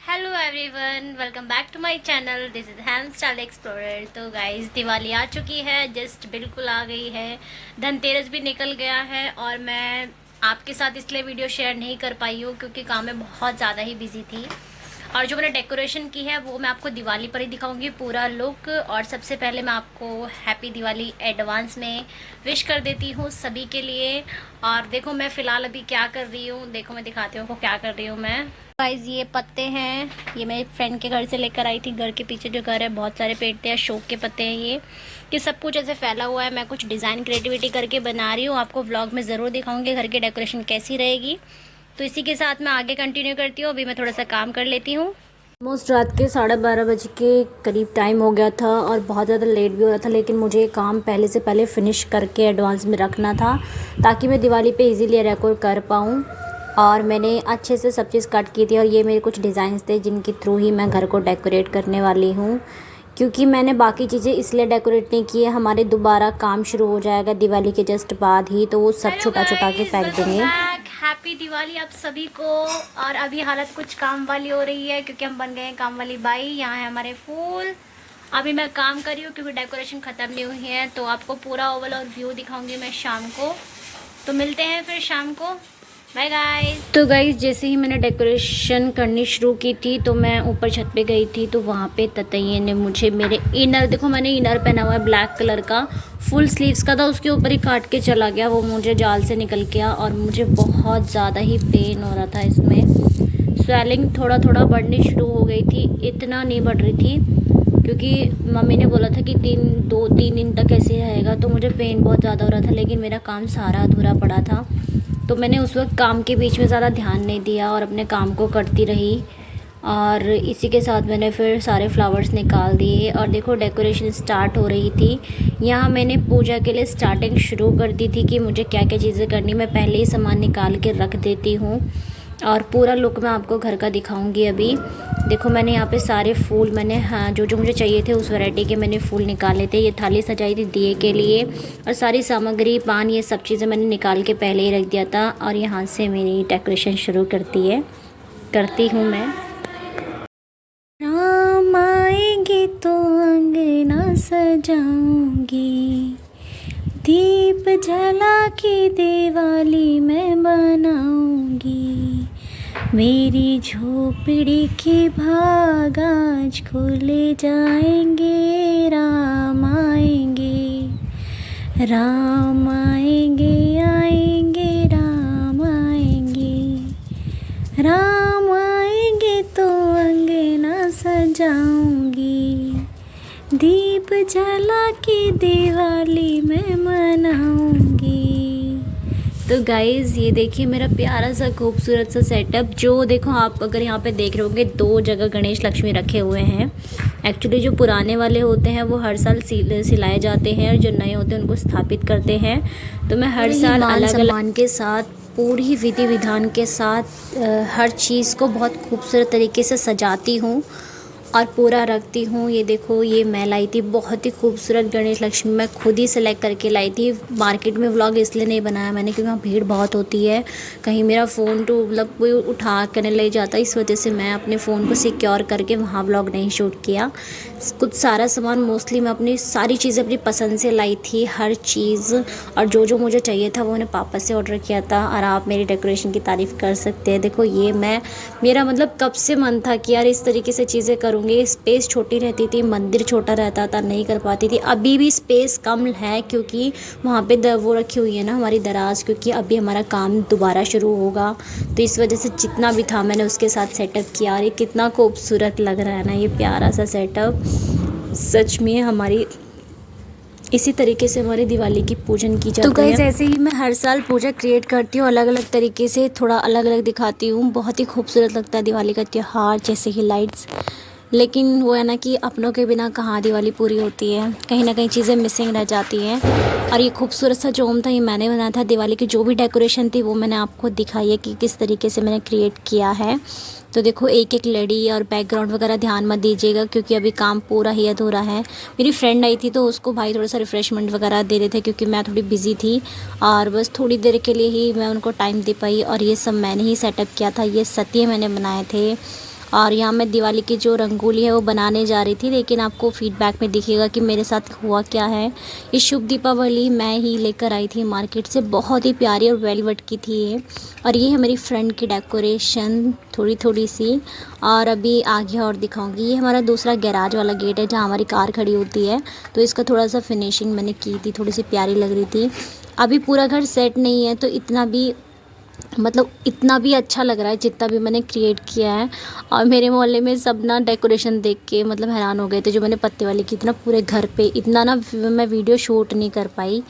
Hello everyone, welcome back to my channel. This is ham style explorer. तो guys, Diwali आ चुकी है, just बिल्कुल आ गई है। धनतेरस भी निकल गया है और मैं आपके साथ इसलिए वीडियो शेयर नहीं कर पाई हूँ क्योंकि काम में बहुत ज़्यादा ही बिजी थी। और जो मैंने डेकोरेशन की है वो मैं आपको दिवाली पर ही दिखाऊंगी पूरा लुक। और सबसे पहले मैं आपको हैप्पी दिवाली एडवांस में विश कर देती हूँ सभी के लिए। और देखो मैं फ़िलहाल अभी क्या कर रही हूँ, देखो मैं दिखाती हूँ आपको क्या कर रही हूँ मैं। गाइस, ये पत्ते हैं, ये मैं फ्रेंड के घर से लेकर आई थी। घर के पीछे जो घर है बहुत सारे पेड़ थे, अशोक के पत्ते हैं ये सब कुछ ऐसे फैला हुआ है। मैं कुछ डिज़ाइन क्रिएटिविटी करके बना रही हूँ, आपको व्लॉग में ज़रूर दिखाऊंगी घर की डेकोरेशन कैसी रहेगी। तो इसी के साथ मैं आगे कंटिन्यू करती हूँ। अभी मैं थोड़ा सा काम कर लेती हूँ। ऑलमोस्ट रात के 12:30 बजे के करीब टाइम हो गया था और बहुत ज़्यादा लेट भी हो रहा था, लेकिन मुझे ये काम पहले से पहले फ़िनिश करके एडवांस में रखना था ताकि मैं दिवाली पे इजीली रिकॉर्ड कर पाऊँ। और मैंने अच्छे से सब चीज़ कट की थी और ये मेरे कुछ डिज़ाइंस थे जिनके थ्रू ही मैं घर को डेकोरेट करने वाली हूँ। क्योंकि मैंने बाकी चीज़ें इसलिए डेकोरेट नहीं की है, हमारे दोबारा काम शुरू हो जाएगा दिवाली के जस्ट बाद ही, तो वो सब छुटा छुटा के फेंक देंगे। हैप्पी दिवाली आप सभी को। और अभी हालत कुछ काम वाली हो रही है क्योंकि हम बन गए हैं काम वाली बाई। यहाँ है हमारे फूल। अभी मैं काम कर रही हूँ क्योंकि डेकोरेशन ख़त्म नहीं हुई है, तो आपको पूरा ओवरऑल व्यू दिखाऊंगी मैं शाम को। तो मिलते हैं फिर शाम को। Bye guys. तो गाइस, जैसे ही मैंने डेकोरेशन करनी शुरू की थी तो मैं ऊपर छत पे गई थी, तो वहाँ पे ततैये ने मुझे मेरे इनर, देखो मैंने इनर पहना हुआ है ब्लैक कलर का, फुल स्लीव्स का था, उसके ऊपर ही काट के चला गया। वो मुझे जाल से निकल गया और मुझे बहुत ज़्यादा ही पेन हो रहा था इसमें। स्वेलिंग थोड़ा थोड़ा बढ़नी शुरू हो गई थी, इतना नहीं बढ़ रही थी क्योंकि मम्मी ने बोला था कि 2-3 दिन तक ऐसे रहेगा, तो मुझे पेन बहुत ज़्यादा हो रहा था। लेकिन मेरा काम सारा अधूरा पड़ा था, तो मैंने उस वक्त काम के बीच में ज़्यादा ध्यान नहीं दिया और अपने काम को करती रही। और इसी के साथ मैंने फिर सारे फ्लावर्स निकाल दिए और देखो डेकोरेशन स्टार्ट हो रही थी। यहाँ मैंने पूजा के लिए स्टार्टिंग शुरू कर दी थी कि मुझे क्या क्या चीज़ें करनी, मैं पहले ही सामान निकाल के रख देती हूँ। और पूरा लुक मैं आपको घर का दिखाऊंगी। अभी देखो मैंने यहाँ पे सारे फूल, मैंने हाँ जो जो मुझे चाहिए थे उस वैरायटी के मैंने फूल निकाले थे। ये थाली सजाई थी दिए के लिए और सारी सामग्री, पान, ये सब चीज़ें मैंने निकाल के पहले ही रख दिया था। और यहाँ से मेरी डेकोरेशन शुरू करती हूँ मैं। राम आएंगे तो अंगना सजाऊंगी, दीप जला के दिवाली मैं बनाऊंगी, मेरी झोपड़ी के भाग आज खुले जाएंगे। राम आएंगे, राम आएंगे, आएंगे राम आएंगे, राम आएंगे तो अंगना सजाऊंगी, दीप जला के दिवाली मैं मनाऊंगी। तो गाइज़, ये देखिए मेरा प्यारा सा खूबसूरत सा सेटअप। जो देखो आप अगर यहाँ पे देख रहे होंगे 2 जगह गणेश लक्ष्मी रखे हुए हैं। एक्चुअली जो पुराने वाले होते हैं वो हर साल सिलाए जाते हैं और जो नए होते हैं उनको स्थापित करते हैं। तो मैं हर साल अलग अलग के साथ, पूरी विधि विधान के साथ हर चीज़ को बहुत खूबसूरत तरीके से सजाती हूँ और पूरा रखती हूँ। ये देखो, ये मैं लाई थी बहुत ही खूबसूरत गणेश लक्ष्मी, मैं खुद ही सेलेक्ट करके लाई थी। मार्केट में व्लॉग इसलिए नहीं बनाया मैंने क्योंकि वहाँ भीड़ बहुत होती है, कहीं मेरा फ़ोन तो मतलब कोई उठा कर ले जाता, इस वजह से मैं अपने फ़ोन को सिक्योर करके वहाँ व्लॉग नहीं शूट किया। कुछ सारा सामान मोस्टली मैं अपनी सारी चीज़ें अपनी पसंद से लाई थी, हर चीज़। और जो जो मुझे चाहिए था वो मैंने पापा से ऑर्डर किया था। और आप मेरी डेकोरेशन की तारीफ़ कर सकते हैं। देखो ये मेरा मतलब कब से मन था कि यार इस तरीके से चीज़ें करूँगी। स्पेस छोटी रहती थी, मंदिर छोटा रहता था, नहीं कर पाती थी। अभी भी स्पेस कम है क्योंकि वहाँ पे वो रखी हुई है ना हमारी दराज, क्योंकि अभी हमारा काम दोबारा शुरू होगा, तो इस वजह से जितना भी था मैंने उसके साथ सेटअप किया। और ये कितना खूबसूरत लग रहा है ना ये प्यारा सा सेटअप। सच में हमारी इसी तरीके से हमारी दिवाली की पूजन की जाती है। तो गाइस, ऐसे ही मैं हर साल पूजा क्रिएट करती हूँ, अलग अलग तरीके से, थोड़ा अलग अलग दिखाती हूँ। बहुत ही खूबसूरत लगता है दिवाली का त्यौहार, जैसे कि लाइट्स। लेकिन वो है ना कि अपनों के बिना कहाँ दिवाली पूरी होती है, कहीं ना कहीं चीज़ें मिसिंग रह जाती हैं। और ये खूबसूरत सा जोम था, ये मैंने बनाया था। दिवाली की जो भी डेकोरेशन थी वो मैंने आपको दिखाई है कि किस तरीके से मैंने क्रिएट किया है। तो देखो एक एक लड़ी और बैकग्राउंड वगैरह ध्यान मत दीजिएगा क्योंकि अभी काम पूरा ही अधूरा है। मेरी फ्रेंड आई थी तो उसको भाई थोड़ा सा रिफ़्रेशमेंट वगैरह दे रहे थे क्योंकि मैं थोड़ी बिज़ी थी और बस थोड़ी देर के लिए ही मैं उनको टाइम दे पाई। और ये सब मैंने ही सेटअप किया था, ये सतिये मैंने बनाए थे। और यहाँ मैं दिवाली की जो रंगोली है वो बनाने जा रही थी, लेकिन आपको फीडबैक में दिखेगा कि मेरे साथ हुआ क्या है। ये शुभ दीपावली मैं ही लेकर आई थी मार्केट से, बहुत ही प्यारी और वेलवेट की थी ये। और ये है मेरी फ्रंट की डेकोरेशन थोड़ी थोड़ी सी। और अभी आगे और दिखाऊंगी। ये हमारा दूसरा गैराज वाला गेट है जहाँ हमारी कार खड़ी होती है, तो इसका थोड़ा सा फिनिशिंग मैंने की थी, थोड़ी सी प्यारी लग रही थी। अभी पूरा घर सेट नहीं है तो इतना भी अच्छा लग रहा है जितना भी मैंने क्रिएट किया है। और मेरे मोहल्ले में सब ना डेकोरेशन देख के हैरान हो गए थे जो मैंने पत्ते वाली की थी ना पूरे घर पे। इतना ना मैं वीडियो शूट नहीं कर पाई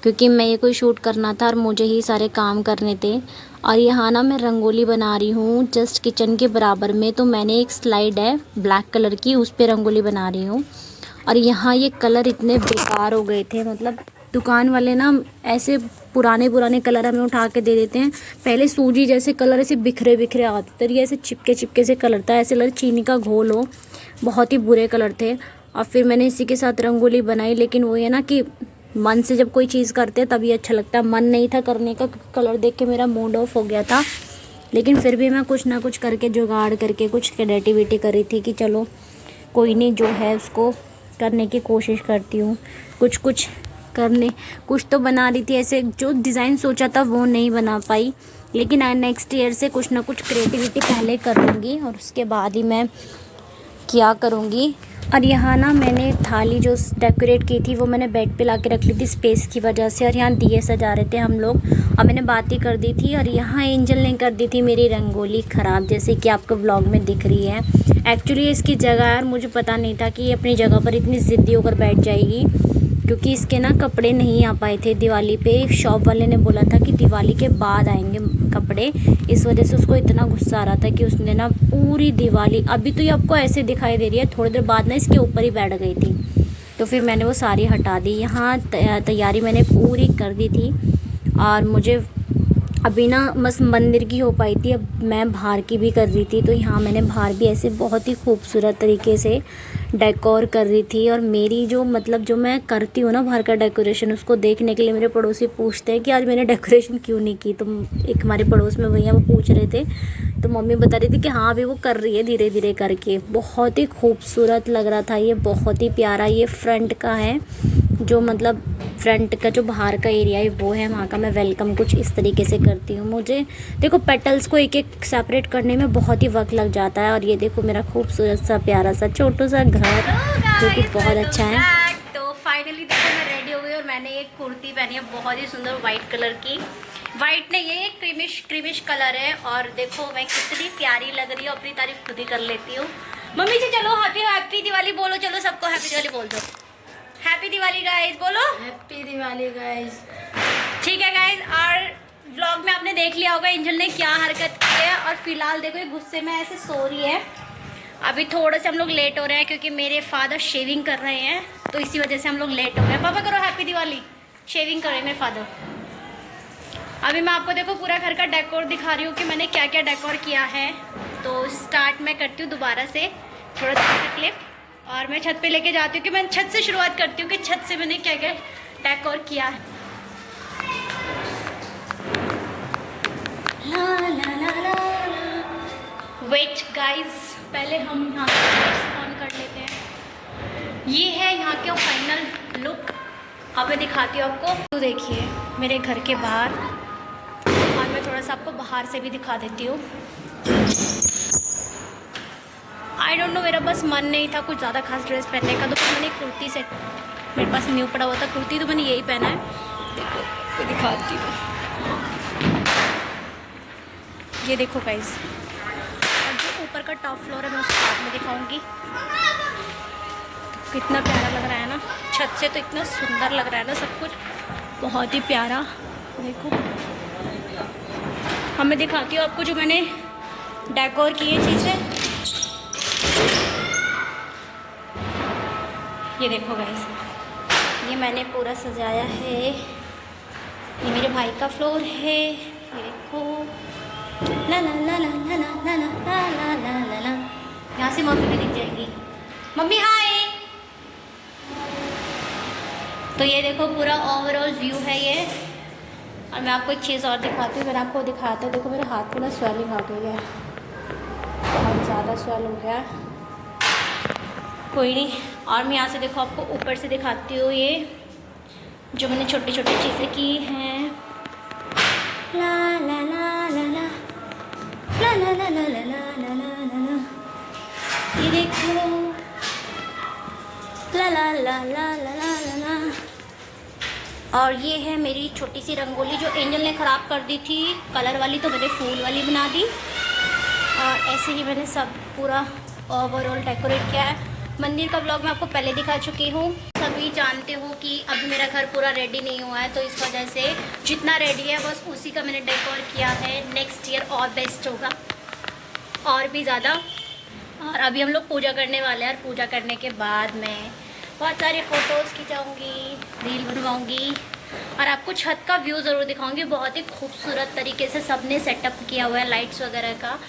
क्योंकि मैं ये कोई शूट करना था और मुझे ही सारे काम करने थे। और यहाँ ना मैं रंगोली बना रही हूँ जस्ट किचन के बराबर में, तो मैंने एक स्लाइड है ब्लैक कलर की, उस पर रंगोली बना रही हूँ। और यहाँ ये कलर इतने बेकार हो गए थे, दुकान वाले ना ऐसे पुराने कलर हमें उठा के दे देते हैं। पहले सूजी जैसे कलर ऐसे बिखरे बिखरे आते थे, ये ऐसे चिपके से कलर था, ऐसे लग चीनी का घोल हो, बहुत ही बुरे कलर थे। और फिर मैंने इसी के साथ रंगोली बनाई, लेकिन वो है ना कि मन से जब कोई चीज़ करते हैं तभी अच्छा लगता है। मन नहीं था करने का, कलर देख के मेरा मूड ऑफ हो गया था, लेकिन फिर भी मैं कुछ ना कुछ करके जुगाड़ करके कुछ क्रिएटिविटी करी थी कि चलो कोई नहीं, जो है उसको करने की कोशिश करती हूँ। कुछ तो बना रही थी, ऐसे जो डिज़ाइन सोचा था वो नहीं बना पाई, लेकिन नेक्स्ट ईयर से कुछ ना कुछ क्रिएटिविटी पहले कर लूँगी और उसके बाद ही मैं क्या करूँगी। और यहाँ ना मैंने थाली जो डेकोरेट की थी वो मैंने बेड पे लाके रख ली थी स्पेस की वजह से, और यहाँ दिए सजा रहे थे हम लोग और मैंने बात ही कर दी थी। और यहाँ एंजल ने कर दी थी मेरी रंगोली ख़राब, जैसे कि आपको व्लॉग में दिख रही है। एक्चुअली इसकी जगह यार मुझे पता नहीं था कि ये अपनी जगह पर इतनी ज़िद्दी होकर बैठ जाएगी, क्योंकि इसके ना कपड़े नहीं आ पाए थे दिवाली पे। शॉप वाले ने बोला था कि दिवाली के बाद आएंगे कपड़े, इस वजह से उसको इतना गुस्सा आ रहा था कि उसने ना पूरी दिवाली, अभी तो ये आपको ऐसे दिखाई दे रही है, थोड़ी देर बाद ना इसके ऊपर ही बैठ गई थी, तो फिर मैंने वो सारी हटा दी। यहाँ तैयारी मैंने पूरी कर दी थी और मुझे अभी ना बस मंदिर की हो पाई थी, अब मैं बाहर की भी कर रही थी। तो यहाँ मैंने बाहर भी ऐसे बहुत ही खूबसूरत तरीके से डेकोर कर रही थी। और मेरी जो जो मैं करती हूँ ना बाहर का डेकोरेशन, उसको देखने के लिए मेरे पड़ोसी पूछते हैं कि आज मैंने डेकोरेशन क्यों नहीं की। तो एक हमारे पड़ोस में भैया वो पूछ रहे थे, तो मम्मी बता रही थी कि हाँ अभी वो कर रही है धीरे धीरे करके। बहुत ही खूबसूरत लग रहा था ये, बहुत ही प्यारा। ये फ्रंट का है, जो फ्रंट का जो बाहर का एरिया है वो है, वहाँ का मैं वेलकम कुछ इस तरीके से करती हूँ। मुझे देखो पेटल्स को एक एक सेपरेट करने में बहुत ही वक्त लग जाता है। और ये देखो मेरा खूबसूरत सा प्यारा सा छोटा सा घर जो कि बहुत अच्छा है। तो फाइनली देखो मैं रेडी हो गई और मैंने एक कुर्ती पहनी है बहुत ही सुंदर वाइट कलर की। वाइट नहीं, ये क्रीमिश कलर है। और देखो मैं कितनी प्यारी लग रही हूँ, अपनी तारीफ खुद ही कर लेती हूँ। मम्मी जी चलो हैप्पी दिवाली बोलो, चलो सबको हैप्पी दिवाली बोल दो। हैप्पी दिवाली गाइस बोलो, हैप्पी दिवाली गाइस। ठीक है गाइस, और व्लॉग में आपने देख लिया होगा एंजल ने क्या हरकत की है। और फिलहाल देखो ये गुस्से में ऐसे सो रही है। अभी थोड़े से हम लोग लेट हो रहे हैं क्योंकि मेरे फादर शेविंग कर रहे हैं, तो इसी वजह से हम लोग लेट हो गए। पापा करो हैप्पी दिवाली, शेविंग कर रहे हैं मेरे फादर। अभी मैं आपको देखो पूरा घर का डेकोर दिखा रही हूँ कि मैंने क्या क्या डेकोर किया है। तो स्टार्ट मैं करती हूँ दोबारा से थोड़ा सा क्लिप, और मैं छत पे लेके जाती हूँ कि मैं छत से शुरुआत करती हूँ कि छत से मैंने क्या क्या डेकोर किया है। ला ला ला ला वेट गाइस, पहले हम यहाँ ऑन कर लेते हैं। ये है यहाँ के फाइनल लुक, अब मैं दिखाती हूँ आपको। तो देखिए मेरे घर के बाहर, और मैं थोड़ा सा आपको बाहर से भी दिखा देती हूँ। आई डोंट नो, मेरा बस मन नहीं था कुछ ज़्यादा खास ड्रेस पहनने का, तो फिर मैंने कुर्ती से, मेरे पास न्यू पड़ा हुआ था कुर्ती, तो मैंने यही पहना है। देखो मैं दिखाती हूँ, ये देखो गाइस। और जो ऊपर का टॉप फ्लोर है मैं उसके बाद में दिखाऊंगी। तो कितना प्यारा लग रहा है ना, छत से तो इतना सुंदर लग रहा है ना सब कुछ, बहुत ही प्यारा। देखो मैं दिखाती हूँ आपको जो मैंने डेकोर की है चीज़ें। ये देखो गाइस, ये मैंने पूरा सजाया है। ये मेरे भाई का फ्लोर है, ये देखो। ला ला ला ला ला ला ला ला ला ला ला ला। यहाँ से मम्मी भी दिख जाएंगी। मम्मी हाय। तो ये देखो पूरा ओवरऑल व्यू है ये। और मैं आपको एक चीज़ और दिखाती हूँ, मैंने आपको दिखाया था, देखो मेरे हाथ में ना स्वेलिंग आ गई है बहुत ज़्यादा। ज़्यादा स्वेल हो गया, कोई नहीं। और मैं यहाँ से देखो आपको ऊपर से दिखाती हूँ ये जो मैंने छोटी छोटी चीज़ें की हैं। ला ला ला ला ला ला ला ला ला ला ला ला ला, ये देखो, ला ला ला ला ला ला ला। और ये है मेरी छोटी सी रंगोली जो एंजल ने ख़राब कर दी थी कलर वाली, तो मैंने फूल वाली बना दी। और ऐसे ही मैंने सब पूरा ओवरऑल डेकोरेट किया है। मंदिर का ब्लॉग मैं आपको पहले दिखा चुकी हूँ। सभी जानते हो कि अभी मेरा घर पूरा रेडी नहीं हुआ है, तो इस वजह से जितना रेडी है बस उसी का मैंने डेकोर किया है। नेक्स्ट ईयर और बेस्ट होगा, और भी ज़्यादा। और अभी हम लोग पूजा करने वाले हैं, और पूजा करने के बाद मैं बहुत सारे फ़ोटोज़ खिंचाऊँगी, रील बनवाऊँगी, और आपको छत का व्यू ज़रूर दिखाऊँगी। बहुत ही खूबसूरत तरीके से सबने सेटअप किया हुआ है लाइट्स वगैरह का।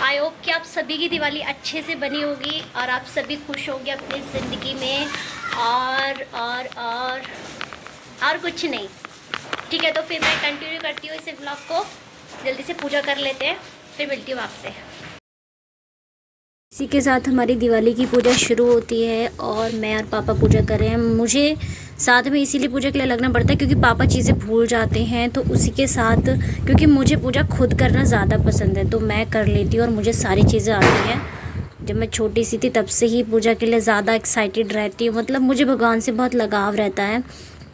आई होप कि आप सभी की दिवाली अच्छे से बनी होगी और आप सभी खुश होंगे अपनी ज़िंदगी में। और कुछ नहीं, ठीक है। तो फिर मैं कंटिन्यू करती हूँ इस व्लॉग को। जल्दी से पूजा कर लेते हैं, फिर मिलती हूँ आपसे। इसी के साथ हमारी दिवाली की पूजा शुरू होती है, और मैं और पापा पूजा कर रहे हैं। मुझे साथ में इसीलिए पूजा के लिए लगना पड़ता है क्योंकि पापा चीज़ें भूल जाते हैं, तो उसी के साथ क्योंकि मुझे पूजा खुद करना ज़्यादा पसंद है तो मैं कर लेती हूँ और मुझे सारी चीज़ें आती हैं। जब मैं छोटी सी थी तब से ही पूजा के लिए ज़्यादा एक्साइटेड रहती हूँ। मतलब मुझे भगवान से बहुत लगाव रहता है,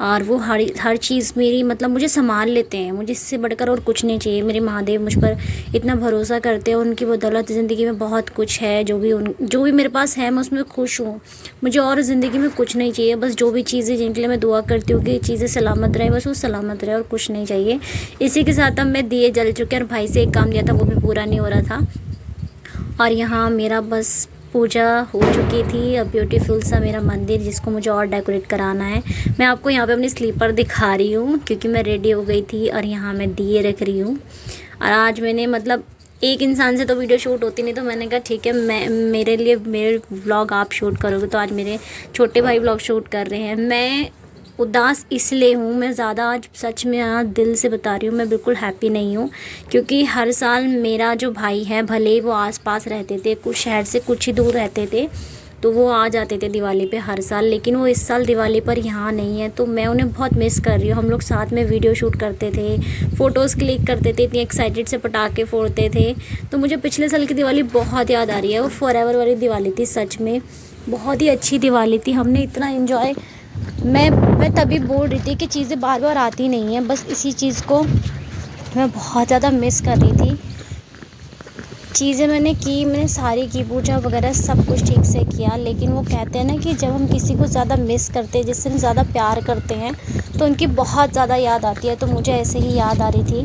और वो हर चीज़ मेरी मतलब मुझे संभाल लेते हैं। मुझे इससे बढ़कर और कुछ नहीं चाहिए। मेरे महादेव मुझ पर इतना भरोसा करते हैं, उनकी बदौलत ज़िंदगी में बहुत कुछ है। जो भी मेरे पास है मैं उसमें खुश हूँ। मुझे और ज़िंदगी में कुछ नहीं चाहिए, बस जो भी चीज़ें जिनके लिए मैं दुआ करती हूँ कि चीज़ें सलामत रहे, बस वो सलामत रहे और कुछ नहीं चाहिए। इसी के साथ अब मैं दिए जल चुके हैं, और भाई से एक काम दिया था वो भी पूरा नहीं हो रहा था। और यहाँ मेरा बस पूजा हो चुकी थी। अब ब्यूटीफुल सा मेरा मंदिर जिसको मुझे और डेकोरेट कराना है। मैं आपको यहाँ पे अपनी स्लीपर दिखा रही हूँ क्योंकि मैं रेडी हो गई थी, और यहाँ मैं दिए रख रही हूँ। और आज मैंने मतलब एक इंसान से तो वीडियो शूट होती नहीं, तो मैंने कहा ठीक है मेरे व्लॉग आप शूट करोगे। तो आज मेरे छोटे भाई व्लॉग शूट कर रहे हैं। मैं उदास इसलिए हूँ, मैं ज़्यादा आज सच में यहाँ दिल से बता रही हूँ, मैं बिल्कुल हैप्पी नहीं हूँ। क्योंकि हर साल मेरा जो भाई है, भले वो आसपास रहते थे, कुछ शहर से कुछ ही दूर रहते थे, तो वो आ जाते थे दिवाली पे हर साल, लेकिन वो इस साल दिवाली पर यहाँ नहीं है। तो मैं उन्हें बहुत मिस कर रही हूँ। हम लोग साथ में वीडियो शूट करते थे, फ़ोटोज़ क्लिक करते थे, इतनी एक्साइटेड से पटाखे फोड़ते थे। तो मुझे पिछले साल की दिवाली बहुत याद आ रही है। वो फॉरएवर वाली दिवाली थी, सच में बहुत ही अच्छी दिवाली थी। हमने इतना इन्जॉय, मैं तभी बोल रही थी कि चीज़ें बार बार आती नहीं हैं, बस इसी चीज़ को मैं बहुत ज़्यादा मिस कर रही थी। चीज़ें मैंने सारी की, पूजा वगैरह सब कुछ ठीक से किया, लेकिन वो कहते हैं ना कि जब हम किसी को ज़्यादा मिस करते हैं, जिससे हम ज़्यादा प्यार करते हैं, तो उनकी बहुत ज़्यादा याद आती है। तो मुझे ऐसे ही याद आ रही थी,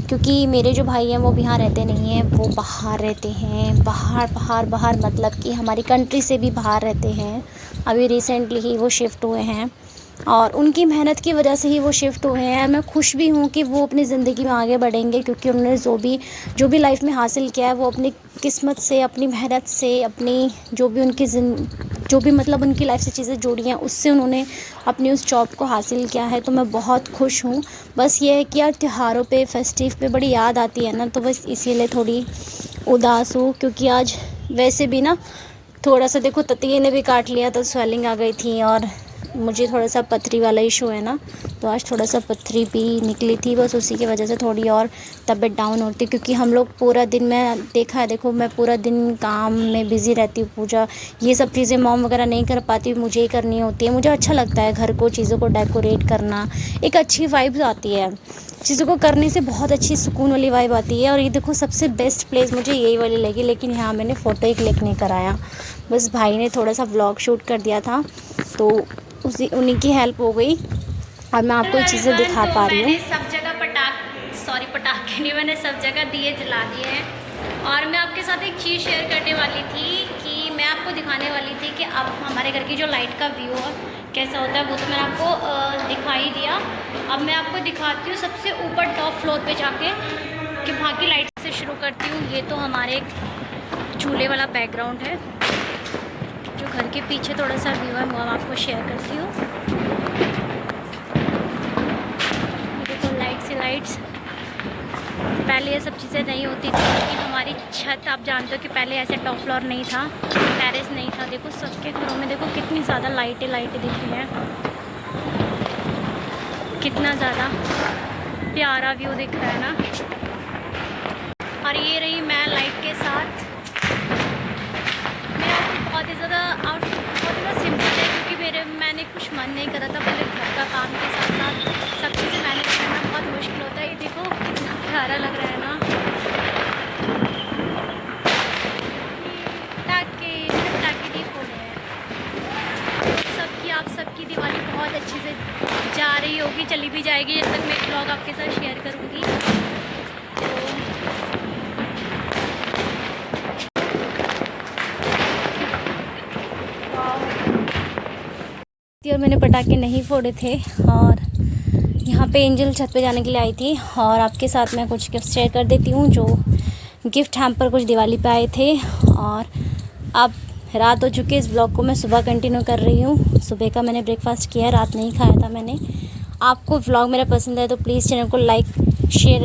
क्योंकि मेरे जो भाई हैं वो भी यहाँ रहते नहीं हैं, वो बाहर रहते हैं। बाहर मतलब कि हमारी कंट्री से भी बाहर रहते हैं। अभी रिसेंटली ही वो शिफ्ट हुए हैं, और उनकी मेहनत की वजह से ही वो शिफ्ट हुए हैं। मैं खुश भी हूँ कि वो अपनी ज़िंदगी में आगे बढ़ेंगे, क्योंकि उन्होंने जो भी लाइफ में हासिल किया है वो अपनी किस्मत से, अपनी मेहनत से, अपनी जो भी मतलब उनकी लाइफ से चीज़ें जोड़ी हैं, उससे उन्होंने अपनी उस जॉब को हासिल किया है। तो मैं बहुत खुश हूँ। बस ये है कि यार त्योहारों पे, फेस्टिव पे बड़ी याद आती है ना, तो बस इसीलिए थोड़ी उदास हूँ। क्योंकि आज वैसे भी ना थोड़ा सा देखो ततिये ने भी काट लिया, तो स्वेलिंग आ गई थी, और मुझे थोड़ा सा पथरी वाला इशू है ना, तो आज थोड़ा सा पथरी भी निकली थी। बस उसी की वजह से थोड़ी और तबीयत डाउन होती, क्योंकि हम लोग पूरा दिन, मैं पूरा दिन काम में बिज़ी रहती हूँ। पूजा ये सब चीज़ें मॉम वगैरह नहीं कर पाती, मुझे ही करनी होती है। मुझे अच्छा लगता है घर को, चीज़ों को डेकोरेट करना, एक अच्छी वाइब्स आती है चीज़ों को करने से, बहुत अच्छी सुकून वाली वाइब आती है। और ये देखो सबसे बेस्ट प्लेस मुझे यही वाली लगी, लेकिन यहाँ मैंने फ़ोटो ही क्लिक नहीं कराया। बस भाई ने थोड़ा सा व्लॉग शूट कर दिया था, तो उन्हीं की हेल्प हो गई, और मैं आपको ये चीज़ें दिखा पा रही हूँ। मैंने सब जगह पटाखे नहीं, मैंने सब जगह दिए जला दिए हैं। और मैं आपके साथ एक चीज़ शेयर करने वाली थी कि मैं आपको दिखाने वाली थी कि अब हमारे घर की जो लाइट का व्यू है कैसा होता है, वो तो मैंने आपको दिखाई दिया। अब मैं आपको दिखाती हूँ सबसे ऊपर टॉप फ्लोर पे जाके कि वहाँ की लाइट से शुरू करती हूँ। ये तो हमारे झूले वाला बैकग्राउंड है, जो घर के पीछे थोड़ा सा व्यू है वो मैं आपको शेयर करती हूँ। देखो लाइट्स पहले ये सब चीज़ें नहीं होती थी, क्योंकि हमारी छत आप जानते हो कि पहले ऐसे टॉप फ्लोर नहीं था, टेरेस नहीं था। देखो सबके घरों में देखो कितनी ज़्यादा लाइटें दिख रही हैं, कितना ज़्यादा प्यारा व्यू दिख रहा है ना। और ये रही मैं लाइट के साथ। मेरा बहुत ही ज़्यादा आउटफिट बहुत ज़्यादा सिंपल है, क्योंकि मैंने कुछ मन नहीं करा था। पूरे घर का काम के साथ साथ सब चीज़ें मैनेज करना बहुत मुश्किल होता है। ये देखो कितना प्यारा लग रहा है ना। पटाखे नहीं फोड़े हैं। सबकी आप सबकी दिवाली बहुत अच्छे से जा रही होगी, चली भी जाएगी जब तक मैं ब्लॉग आपके साथ शेयर करूँगी। और मैंने पटाखे नहीं फोड़े थे, और यहाँ पे एंजल छत पे जाने के लिए आई थी। और आपके साथ मैं कुछ गिफ्ट शेयर कर देती हूँ, जो गिफ्ट हैम्पर कुछ दिवाली पे आए थे। और अब रात हो चुकी है, इस ब्लॉग को मैं सुबह कंटिन्यू कर रही हूँ। सुबह का मैंने ब्रेकफास्ट किया है, रात नहीं खाया था मैंने। आपको व्लॉग मेरा पसंद है तो प्लीज़ चैनल को लाइक शेयर